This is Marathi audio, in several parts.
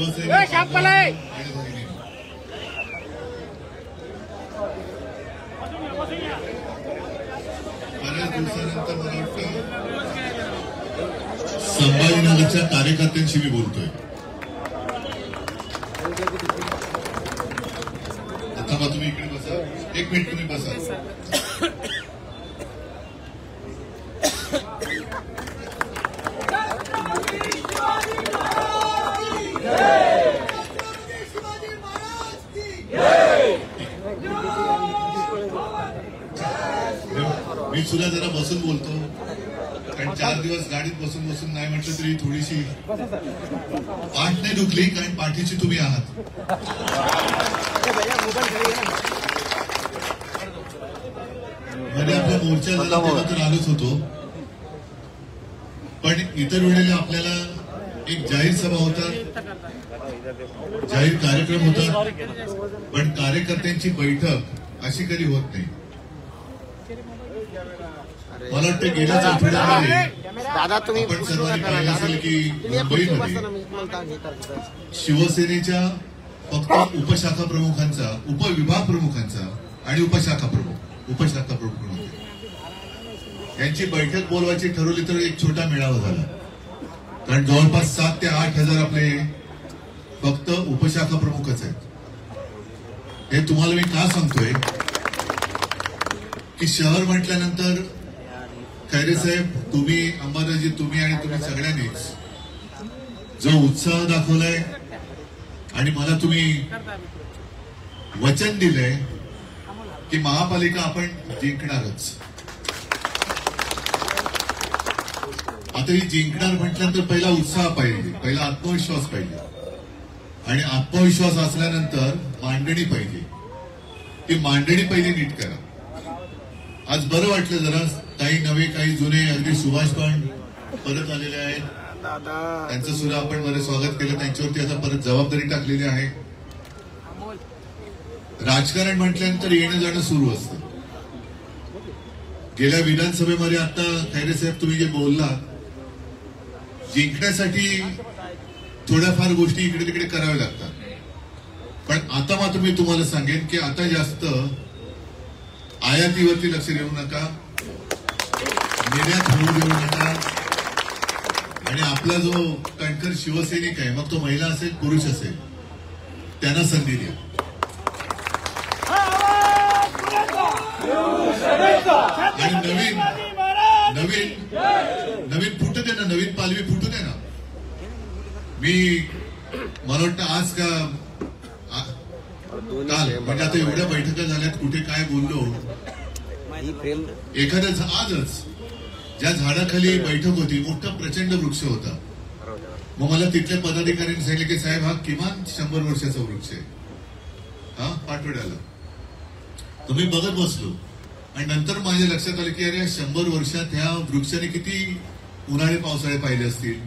शिवसेना बऱ्याच दिवसानंतर मला वाटतं संभाजीनगरच्या कार्यकर्त्यांशी मी बोलतोय. आता मग तुम्ही इकडे बसा, एक मिनिट तुम्ही बसा. मी सुद्धा जरा बसून बोलतो, कारण 4 दिवस गाडीत बसून बसून नाही म्हटलं तरी थोडीशी पाठ नाही दुखली, कारण पाठीची तुम्ही आहात. मध्ये आपला मोर्चा झाला तेव्हा तर आलोच होतो, पण इतर वेळेला आपल्याला एक जाहीर सभा होता, जाहीर कार्यक्रम होता, पण कार्यकर्त्यांची बैठक अशी कधी होत नाही. मला वाटतं गेल्याच आठवड्यामध्ये आपण सर्वांनी पाहिलं असेल की मुंबईमध्ये शिवसेनेच्या फक्त उपशाखा प्रमुखांचा, उपविभाग प्रमुखांचा आणि उपशाखा प्रमुख यांची बैठक बोलवायची ठरवली तर एक छोटा मेळावा झाला, कारण जवळपास 7 ते 8 हजार आपले फक्त उपशाखा प्रमुखच आहेत. हे तुम्हाला मी का सांगतोय की शहर म्हटल्यानंतर खैरे साहेब, तुम्ही अंबादासजी, तुम्ही आणि तुम्ही सगळ्यांनीच जो उत्साह दाखवलाय आणि मला तुम्ही वचन दिलंय की महापालिका आपण जिंकणारच. आता ही जिंकणार म्हटल्यानंतर पहिला उत्साह पाहिजे, पहिला आत्मविश्वास पाहिजे, आणि आत्मविश्वास असल्यानंतर मांडणी पाहिजे. ती मांडणी पहिली नीट करा. आज बरं वाटलं जरा, काही नवे काही जुने, अगदी सुभाष पण परत आलेले आहेत, त्यांचं सुद्धा आपण बरं स्वागत केलं. त्यांच्यावरती आता परत जबाबदारी टाकलेली आहे. राजकारण म्हटल्यानंतर येणं जाणं सुरू असतं. गेल्या विधानसभेमध्ये आता खैरे साहेब तुम्ही जे बोलला, जिंकण्यासाठी थोड्याफार गोष्टी इकडे तिकडे कराव्या लागतात, पण आता मात्र मी तुम्हाला सांगेन की आता जास्त आयातीवरती लक्ष देऊ नका, निर्यात होऊ देऊ नका, आणि आपला जो कणखर शिवसैनिक आहे, मग तो महिला असेल पुरुष असेल, त्यांना संधी द्या. आणि नवीन फुटू दे ना, नवीन पालवी फुटू दे ना. मला वाटतं आज का काल, म्हणजे आता एवढ्या बैठका झाल्यात, कुठे काय बोललो, एखाद्या आजच ज्या झाडाखाली बैठक होती, मोठा प्रचंड वृक्ष होता. मग मला तिथल्या पदाधिकाऱ्यांनी सांगितलं की साहेब हा किमान 100 वर्षाचा वृक्ष आहे, हा पाटोड्याला. तुम्ही बघत बसलो, आणि नंतर माझ्या लक्षात आलं की अरे 100 वर्षात ह्या वृक्षाने किती उन्हाळे पावसाळे पाहिले असतील,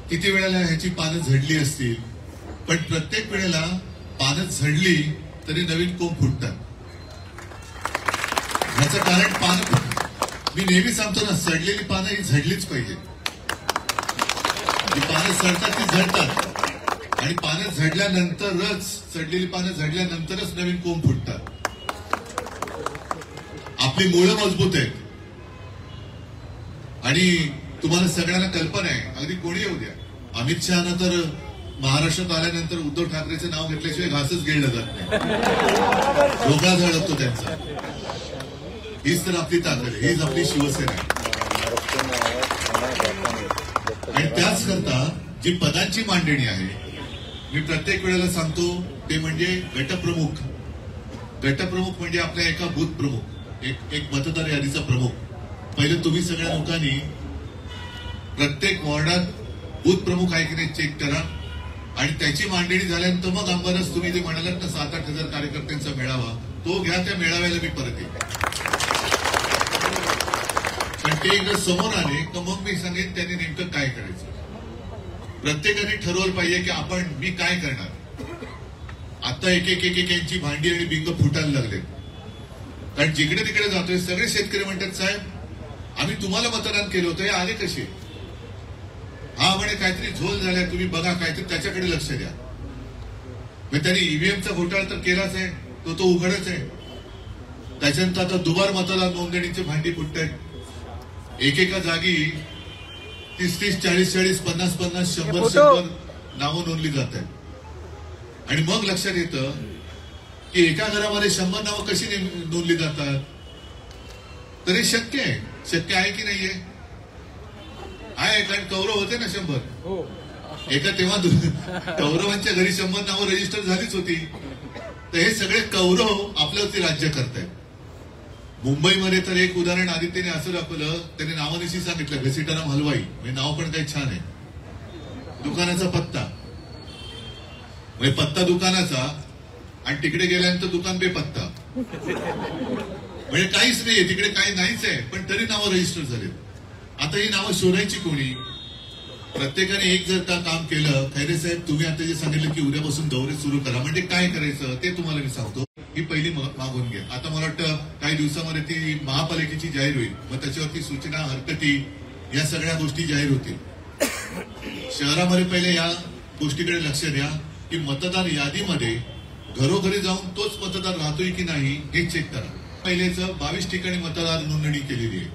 किती वेळेला ह्याची पानं झडली असतील, पण प्रत्येक वेळेला पानं झडली तरी नवीन कोंब फुटतात. ह्याचं कारण पानं, मी नेहमी सांगतो ना, सडलेली पानं ही झडलीच पाहिजे. जी पानं सडतात ती झडतात, आणि पानं झडल्यानंतरच, सडलेली पानं झडल्यानंतरच नवीन कोंब फुटतात. आपली मुळं मजबूत आहेत, आणि तुम्हाला सगळ्यांना कल्पना आहे, अगदी कोणी येऊ द्या, अमित शहाना तर महाराष्ट्रात आल्यानंतर उद्धव ठाकरेचं नाव घेतल्याशिवाय घासच गिळलं जात नाही, डोका झळकतो त्यांचा. हीच तर आपली ताकद आहे, हीच आपली शिवसेना आहे. आणि त्याच करता जी पदांची मांडणी आहे, मी प्रत्येक वेळेला सांगतो, ते म्हणजे गटप्रमुख. गटप्रमुख म्हणजे आपल्या एका बूथ प्रमुख, एक मतदार यादीचा प्रमुख. पहिले तुम्ही सगळ्या लोकांनी प्रत्येक वॉर्डात बूथ प्रमुख आहे की नाही चेक करा, आणि त्याची मांडणी झाल्यानंतर मग अंबादास तुम्ही जे म्हणालात ना 7-8 हजार कार्यकर्त्यांचा मेळावा, तो घ्या. त्या मेळाव्याला मी परत येईल, पण ते एकदा समोर आले तर मग मी सांगेन त्यांनी नेमकं काय करायचं. प्रत्येकाने ठरवलं पाहिजे की मी काय करणार. आता एक यांची भांडी आणि बिंग फुटायला लागले, कारण जिकडे तिकडे जातोय सगळे शेतकरी म्हणतात साहेब आम्ही तुम्हाला मतदान केलं होतं, हे आले कसे. हा म्हणे काहीतरी झोल झालाय, तुम्ही बघा काहीतरी त्याच्याकडे लक्ष द्या. मग त्यांनी ईव्हीएमचा घोटाळा तर केलाच आहे, तो उघडच आहे. त्याच्यानंतर आता दुबार मतदार नोंदणीचे भांडी फुटतायत. एकेका जागी 30-30, 40-40, 50-50, 100-100 नावं नोंदली जात आहेत. आणि मग लक्षात येतं की एका घरामध्ये 100 नावं कशी नोंदली जातात. तर हे शक्य आहे की नाहीये? आहे, कारण कौरव होते ना 100. एका तेव्हा कौरवांच्या घरी 100 नावं रजिस्टर झालीच होती. तर हे सगळे कौरव आपल्यावरती राज्य करतायत. मुंबईमध्ये तर एक उदाहरण आदित्यने असं दाखवलं, त्याने नावानिशी सांगितलं घसीटाराम हलवाई. म्हणजे नाव पण काही छान आहे. दुकानाचा पत्ता म्हणजे पत्ता दुकानाचा, आणि तिकडे गेल्यानंतर दुकान बेपत्ता. म्हणजे काहीच नाहीये तिकडे, काही नाहीच आहे, पण तरी नावं रजिस्टर झाले. आता ही नावं शोधायची कोणी? प्रत्येकाने एक जर का काम केलं. खैरे साहेब, तुम्ही आता जे सांगितलं की उद्यापासून दौरे सुरू करा, म्हणजे काय करायचं ते तुम्हाला मी सांगतो. ही पहिली मागून घ्या. आता मला वाटतं काही दिवसामध्ये ती महापालिकेची जाहीर होईल. मग त्याच्यावरती सूचना, हरकती, या सगळ्या गोष्टी जाहीर होतील. शहरामध्ये पहिले या गोष्टीकडे लक्ष द्या की मतदार यादीमध्ये घरोघरी जाऊन तोच मतदार राहतोय की नाही हे चेक करा. महिलेचं 22 ठिकाणी मतदार नोंदणी केलेली आहे.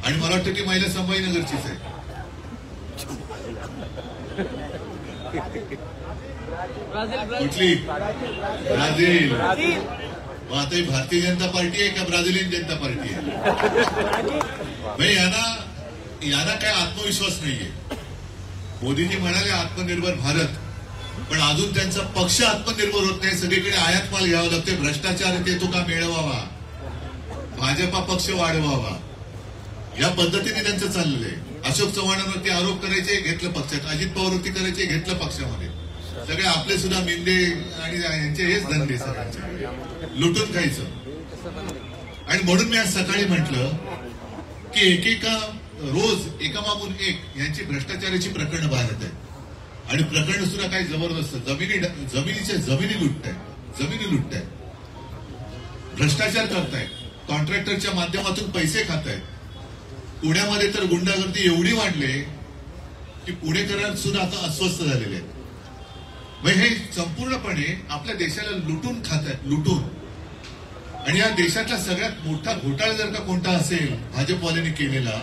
आणि मला वाटतं की महिला संभाजीनगरचीच आहे. कुठली? ब्राझील. आता ही भारतीय जनता पार्टी आहे का ब्राझिलियन जनता पार्टी आहे? यांना काय आत्मविश्वास नाहीये. मोदीजी म्हणाले आत्मनिर्भर भारत, पण अजून त्यांचा पक्ष आत्मनिर्भर होत नाही. सगळीकडे आयात माल घ्यावा लागते. भ्रष्टाचार ते तो का मिळवावा, भाजपा पक्ष वाढवावा, या पद्धतीने त्यांचं चाललेलं आहे. अशोक चव्हाणांवरती आरोप करायचे, घेतलं पक्षात. अजित पवारवरती करायचे, घेतलं पक्षामध्ये. सगळे आपले सुद्धा मिंदे आणि यांचे हेच धंदे सगळ्यांचे, लुटून खायचं. आणि म्हणून मी आज सकाळी म्हटलं की एकेका रोज एकामागून एक यांची भ्रष्टाचाराची प्रकरणं बाहेर येत आहेत. आणि प्रकरण सुद्धा काही जबरदस्त. जमिनी लुटतायत, भ्रष्टाचार करतायत, कॉन्ट्रॅक्टरच्या माध्यमातून पैसे खातायत. पुण्यामध्ये तर गुंडागर्दी एवढी वाढली की पुणेकर सुद्धा आता अस्वस्थ झालेले आहेत. म्हणजे हे संपूर्णपणे आपल्या देशाला लुटून खातायत, लुटून. आणि या देशातला सगळ्यात मोठा घोटाळा जर का कोणता असेल भाजपवाल्यांनी केलेला,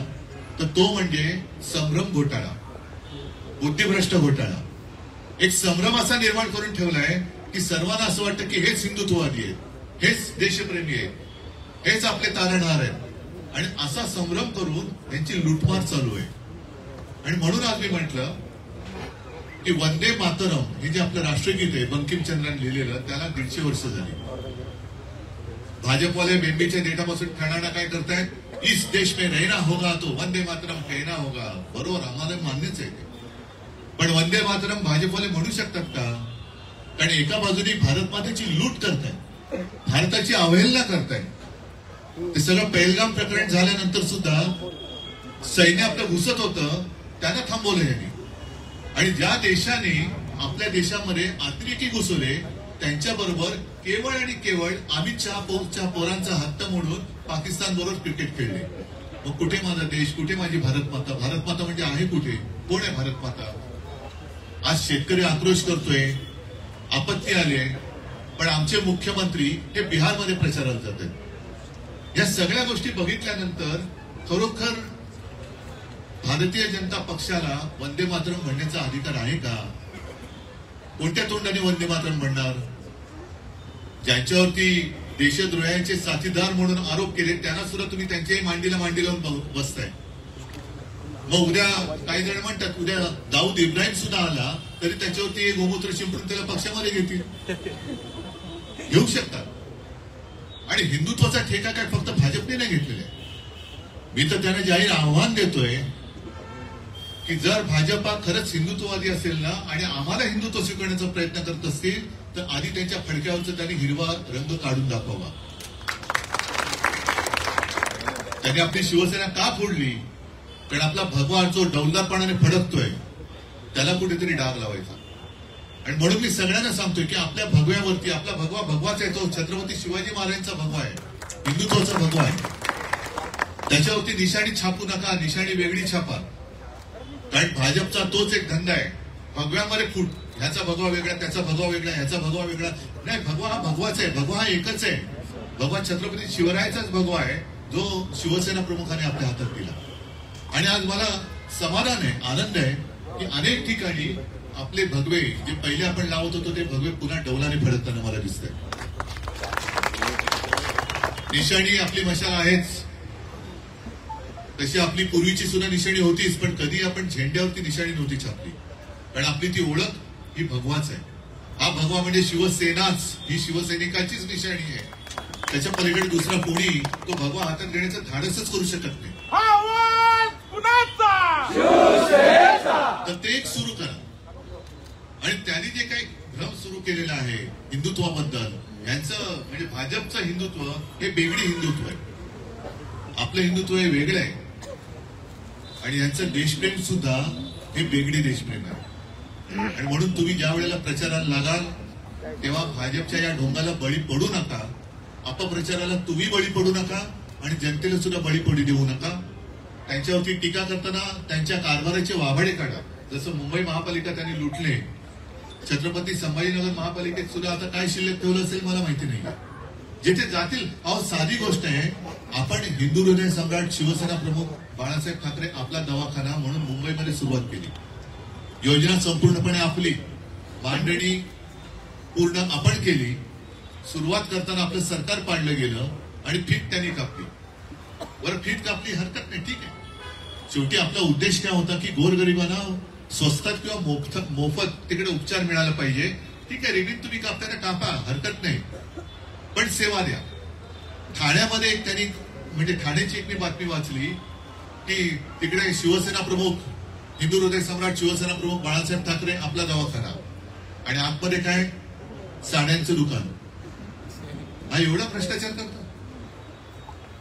तर तो म्हणजे संभ्रम घोटाळा, बुद्धिभ्रष्ट घोटाळा. एक संभ्रम असा निर्माण करून ठेवलाय की सर्वांना असं वाटतं की हेच हिंदुत्ववादी आहेत, हेच देशप्रेमी आहेत, हेच आपले तारणहार आहेत. आणि असा संभ्रम करून त्यांची लुटमार चालू आहे. आणि म्हणून आज मी म्हटलं की वंदे मातरम हे जे आपलं राष्ट्रगीत आहे बंकिमचंद्रांनी लिहिलेलं, त्याला 150 वर्ष झाली. भाजपवाले बेंबीच्या देठापासून ठाणाना काय करतायत, इस देश में रहना होगा तो वंदे मातरम कहना होगा. बरोबर, आम्हाला मान्यच आहे. पण वंदे मातरम भाजपवाले म्हणू शकतात का? कारण एका बाजूने भारत मातेची लूट करतायत, भारताची अवहेलना करतायत. ते सगळं पहलगाम प्रकरण झाल्यानंतर सुद्धा सैन्य आपलं घुसत होतं, त्यांना थांबवलं यांनी. आणि ज्या देशाने आपल्या देशामध्ये अतिरेकी घुसवले, त्यांच्याबरोबर केवळ आणि केवळ अमित शहा पोरांचा हत्त म्हणून पाकिस्तान बरोबर क्रिकेट खेळले. मग कुठे माझा देश, कुठे माझी भारत माता? भारत माता म्हणजे आहे कुठे? कोण आहे भारत माता? आज शेतकरी आक्रोश करतोय, आपत्ती आली, पण आमचे मुख्यमंत्री हे बिहारमध्ये प्रचाराला जातात. या सगळ्या गोष्टी बघितल्यानंतर खरोखर भारतीय जनता पक्षाला वंदे मातरम म्हणण्याचा अधिकार आहे का? कोणत्या तोंडाने वंदे मातरम म्हणणार? ज्यांच्यावरती देशद्रोह्यांचे साथीदार म्हणून आरोप केले त्यांना सुद्धा तुम्ही त्यांच्याही मांडीला मांडी लावून बसताय. मग उद्या काही जण म्हणतात उद्या दाऊद इब्राहिम सुद्धा आला तरी त्याच्यावरती गोमूत्र शिंपडून त्याला पक्षामध्ये घेतील, घेऊ शकतात. आणि हिंदुत्वाचा ठेका काय फक्त भाजपने नाही घेतलेला आहे. मी तर त्यांना जाहीर आव्हान देतोय की जर भाजपा खरंच हिंदुत्ववादी असेल ना आणि आम्हाला हिंदुत्व स्वीकारण्याचा प्रयत्न करत असतील तर आधी त्यांच्या फडक्यावरचा त्यांनी हिरवा रंग काढून दाखवावा. त्यांनी आपली शिवसेना का फोडली? कारण आपला भगवा जो डौलदारपणाने फडकतोय त्याला कुठेतरी डाग लावायचा. आणि म्हणून मी सगळ्यांना सांगतोय की आपल्या भगव्यावरती, आपला भगवा भगवाच आहे, तो छत्रपती शिवाजी महाराजांचा भगवा आहे, हिंदुत्वाचा भगवा आहे. त्याच्यावरती निशाणी छापू नका, निशाणी वेगळी छापा. कारण भाजपचा तोच एक धंदा आहे, भगव्यामध्ये फूट, ह्याचा भगवा वेगळा, त्याचा भगवा वेगळा, ह्याचा भगवा वेगळा. नाही, भगवा हा भगवाच आहे, भगवा हा एकच आहे. भगवा छत्रपती शिवरायाचाच भगवा आहे, जो शिवसेना प्रमुखाने आपल्या हातात दिला. आणि आज मला समाधान आहे, आनंद आहे की अनेक ठिकाणी आपले भगवे जे पहिले आपण लावत होतो ते भगवे पुन्हा डौलाने फडकताना मला दिसतंय. निशाणी आपली मशाल आहेच, तशी आपली पूर्वीची सुद्धा निशाणी होतीच, पण कधी आपण झेंड्यावरती निशाणी नव्हती छापली, कारण आपली ती ओळख ही भगवाच आहे. हा भगवा म्हणजे शिवसेनाच, ही शिवसैनिकाचीच निशाणी आहे. त्याच्या पलीकडे दुसरा कोणी तो भगवा हातात घेण्याचं धाडसच करू शकत नाही. तर ते एक सुरू करा. आणि त्यांनी जे काही भ्रम सुरू केलेला आहे हिंदुत्वाबद्दल, यांचं म्हणजे भाजपचं हिंदुत्व हे बेगडी हिंदुत्व आहे, आपलं हिंदुत्व हे वेगळं आहे. आणि यांचं देशप्रेम सुद्धा हे बेगडी देशप्रेम आहे. आणि म्हणून तुम्ही ज्या वेळेला प्रचाराला लागाल तेव्हा भाजपच्या या ढोंगाला बळी पडू नका, अपप्रचाराला तुम्ही बळी पडू नका आणि जनतेला सुद्धा बळी पडू देऊ नका. त्यांच्यावरती टीका करताना त्यांच्या कारभाराचे वाभाडे काढा. जसं मुंबई महापालिका त्यांनी लुटले, छत्रपती संभाजीनगर महापालिकेत सुद्धा आता काय शिल्लक ठेवलं असेल मला माहिती नाही. जिथे जातील, अहो साधी गोष्ट आहे, आपण हिंदू हृदय सम्राट शिवसेना प्रमुख बाळासाहेब ठाकरे आपला दवाखाना म्हणून मुंबईमध्ये सुरुवात केली. योजना संपूर्णपणे आपली, मांडणी पूर्ण आपण केली. सुरुवात करताना आपलं सरकार पाडलं गेलं आणि फीट त्यांनी कापली. बरं, फीट कापली हरकत नाही, ठीक आहे. शेवटी आपला उद्देश काय होता की गोरगरिबांना स्वस्तात किंवा मोफत तिकडे उपचार मिळाला पाहिजे. ठीक आहे, रिबीन तुम्ही कापताना कापा, हरकत नाही, पण सेवा द्या. ठाण्यामध्ये एक त्यांनी म्हणजे ठाण्याची एक मी बातमी वाचली की तिकडे शिवसेना प्रमुख, हिंदू हृदय सम्राट शिवसेना प्रमुख बाळासाहेब ठाकरे आपला दवाखाना आणि आतमध्ये काय साड्यांचं दुकान. हा एवढा भ्रष्टाचार करतो.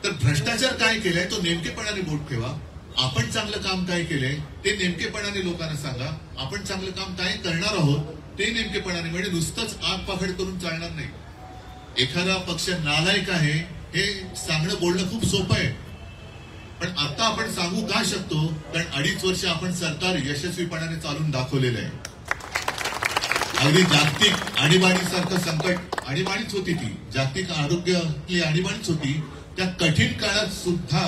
तर भ्रष्टाचार काय केलाय तो नेमकेपणाने बोट ठेवा. आपण चांगलं काम काय केलंय ते नेमकेपणाने लोकांना सांगा. आपण चांगलं काम काय करणार आहोत ते नेमकेपणाने, म्हणजे नुसतंच आग पाखड करून चालणार नाही. एखादा पक्ष नालायक आहे हे सांगणं बोलणं खूप सोपं आहे, पण आता आपण सांगू का शकतो, कारण 2.5 वर्ष आपण सरकार यशस्वीपणाने चालून दाखवलेलं आहे. अगदी जागतिक आणीबाणीसारखं संकट, आणीबाणीच होती ती, जागतिक आरोग्यातली आणीबाणीच होती, त्या कठीण काळात सुद्धा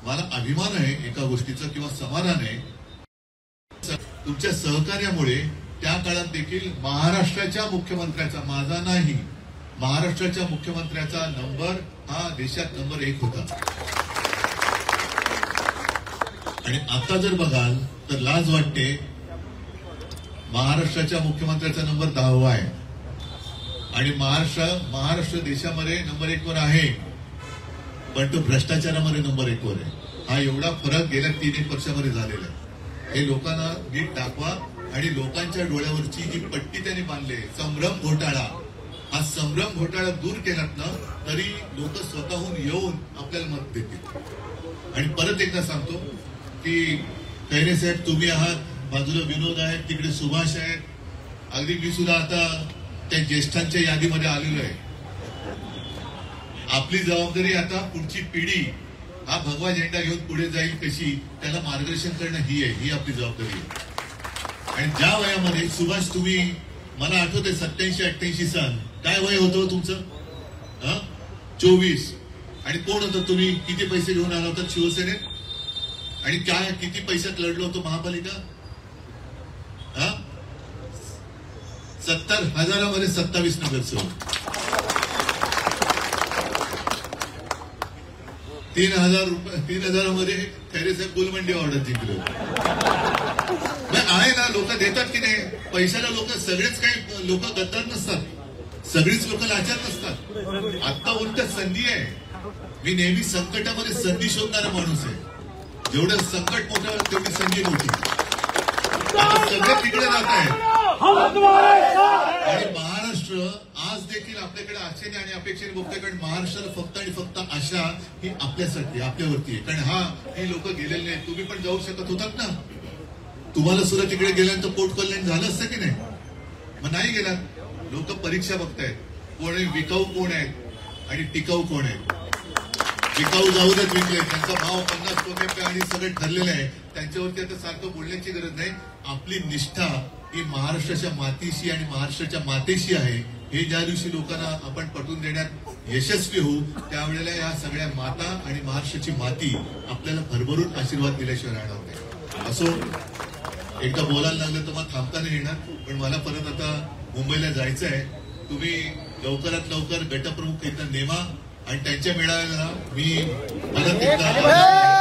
मला अभिमान आहे एका गोष्टीचा किंवा समाधान आहे, तुमच्या सहकार्यामुळे त्या काळात देखील महाराष्ट्राच्या मुख्यमंत्र्याचा, माझा नाही, महाराष्ट्राच्या मुख्यमंत्र्याचा नंबर हा देशात नंबर 1 होता. आणि आता जर बघाल तर लाज वाटते, महाराष्ट्राच्या मुख्यमंत्र्याचा नंबर 10वा आहे आणि महाराष्ट्र देशामध्ये नंबर 1 वर आहे, पण तो भ्रष्टाचारामध्ये नंबर 1 वर आहे. हा एवढा फरक गेल्या 3-1 वर्षामध्ये झालेला आहे. हे लोकांना नीट दाखवा. आणि लोकांच्या डोळ्यावरची जी पट्टी त्यांनी बांधली, संभ्रम घोटाळा, हा संभ्रम घोटाळा दूर केलात ना तरी लोक स्वतःहून येऊन आपल्याला मत देतील. आणि परत एकदा सांगतो की खैरे साहेब तुम्ही आहात, बाजूला विनोद आहेत, तिकडे सुभाष आहेत, अगदी मी सुद्धा आता त्या ज्येष्ठांच्या यादीमध्ये आलेलो आहे. आपली जबाबदारी आता पुढची पिढी हा भगवा झेंडा घेऊन पुढे जाईल कशी, त्याला मार्गदर्शन करणं ही आहे, ही आपली जबाबदारी आहे. आणि ज्या वयामध्ये सुभाष तुम्ही, मला आठवते 87-88 साल, काय वय होतं तुमचं? 24. आणि कोण होतं तुम्ही? किती पैसे घेऊन आला होता शिवसेनेत? आणि काय किती पैशात लढलो होतो महापालिका? 70,000 27 नगरसेवक, 3,000 मध्ये खैरे साहेब गुलमंडी ऑर्डर जिंकले. आहे ना, लोक देतात की नाही पैशाला. लोक सगळेच काही लोक गद्दार नसतात, सगळीच लोक लाचार नसतात. आता उलट संधी आहे. मी नेहमी संकटामध्ये संधी शोधणारा माणूस आहे. जेवढं संकट मोठं तेवढी संधी मोठी. सगळे तिकडे जात आहेत आणि महाराष्ट्र आज देखील आपल्याकडे आशेने आणि अपेक्षेने बघतोय, कारण महाराष्ट्राला फक्त आणि फक्त आशा ही आपल्यासाठी, आपल्यावरती आहे. कारण ही लोक गेलेले नाही. तुम्ही पण जाऊ शकत होतात ना, तुम्हाला सुद्धा तिकडे गेल्यानंतर पोट कल्याण झालं असतं की नाही, मग नाही गेलात. लोक परीक्षा बघतायत, कोण विकाऊ कोण आहेत आणि टिकाऊ कोण आहेत. विकाऊ जाऊनच विकले, त्यांचा भाव 50 कोटी आणि सगळं ठरलेलं आहे. त्यांच्यावरती आता सारखं बोलण्याची गरज नाही. आपली निष्ठा ही महाराष्ट्राच्या मातीशी आणि महाराष्ट्राच्या मातेशी आहे. हे ज्या दिवशी लोकांना आपण पटवून देण्यात यशस्वी होऊ, त्यावेळेला या सगळ्या माता आणि महाराष्ट्राची माती आपल्याला भरभरून आशीर्वाद दिल्याशिवाय राहणार नाही. असो, एकदा बोलायला लागलं तर मग थांबता नाही येणार. पण मला परत आता मुंबईला जायचं आहे. तुम्ही लवकरात लवकर गटप्रमुख इथं नेमा आणि त्यांच्या मेळाव्याला मी परत एकदा